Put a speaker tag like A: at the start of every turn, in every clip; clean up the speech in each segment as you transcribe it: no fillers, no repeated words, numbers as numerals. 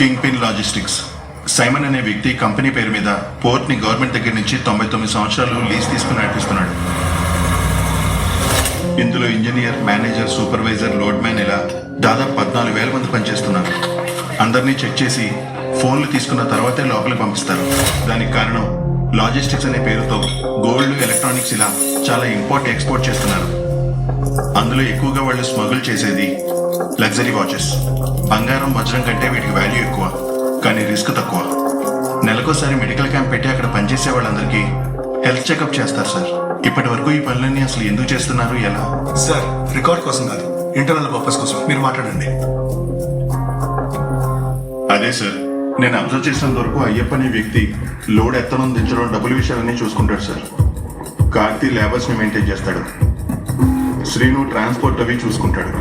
A: King pin logistics. Simon అనే వ్యక్తి company పేరు మీద పోర్ట్ని గవర్నమెంట్ దగ్గర నుంచి 99 సంవత్సరాలు లీజ్ తీసుకుని నడిపిస్తున్నాడు. ఇందులో engineer, manager, supervisor, load man ఇలా దాదాపు 14,000 మంది పనిచేస్తున్నారు. అందరినీ చెక్ చేసి ఫోన్లు తీసుకున్న తర్వాతే లోపలికి పంపిస్తారు. దానికి కారణం లాజిస్టిక్స్ అనే పేరుతో గోల్డ్, ఎలక్ట్రానిక్స్ ఇలా చాలా ఇంపోర్ట్ ఎక్స్పోర్ట్ చేస్తున్నారు. అందులో ఎక్కువగా వాళ్ళు స్మగుల్ చేసేది లగ్జరీ వాచెస్. బంగారం, వజ్రం కంటే వీటికి వాల్యూ ఎక్కువ, కానీ రిస్క్ తక్కువ. నెలకోసారి మెడికల్ క్యాంప్ పెట్టి అక్కడ పనిచేసే వాళ్ళందరికీ హెల్త్ చెకప్ చేస్తారు సార్. ఇప్పటి వరకు ఈ పనులన్నీ అసలు ఎందుకు చేస్తున్నారు, ఎలా?
B: సార్, రికార్డ్ కోసం కాదు, ఇంటర్నల్ పర్పస్ కోసం. మీరు మాట్లాడండి.
A: అదే సార్, నేను అబ్జర్వ్ చేసినంత వరకు అయ్యప్ప అనే వ్యక్తి లోడ్ ఎత్తడం, దించడం, డబ్బుల విషయాలన్నీ చూసుకుంటాడు సార్. కార్తీ లేబర్స్ ని మెయింటైన్ చేస్తాడు. శ్రీను ట్రాన్స్పోర్ట్ అవి చూసుకుంటాడు.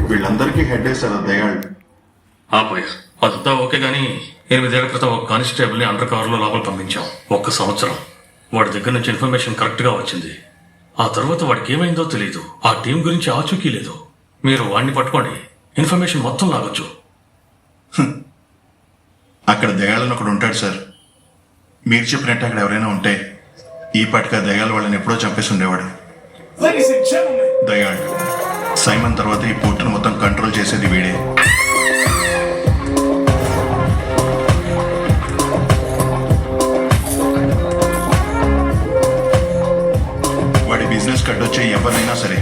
A: వీళ్ళందరికీ హెడ్ సార్ దయాళ్.
C: ఆపోయా అదంతా ఓకే, కానీ 8 ఏళ్ల క్రితం ఒక కానిస్టేబుల్ని అండర్ కవర్లో లోపల పంపించాం. 1 సంవత్సరం వాడి దగ్గర నుంచి ఇన్ఫర్మేషన్ కరెక్ట్గా వచ్చింది. ఆ తర్వాత వాడికి ఏమైందో తెలియదు. ఆ టీం గురించి ఆచూకీ లేదు. మీరు వాడిని పట్టుకోండి, ఇన్ఫర్మేషన్ మొత్తం లాగొచ్చు.
A: అక్కడ దయాళని ఒకడు ఉంటాడు సార్. మీరు చెప్పినట్టు అక్కడ ఎవరైనా ఉంటే ఈ పాటిగా దయాళ్ వాళ్ళని ఎప్పుడో చంపేసి ఉండేవాడు. దయాళ్ సైమన్ తర్వాత ఈ పోర్టును మొత్తం కంట్రోల్ చేసేది వీడే. వాడి బిజినెస్ కట్టొచ్చే ఎవరినైనా సరే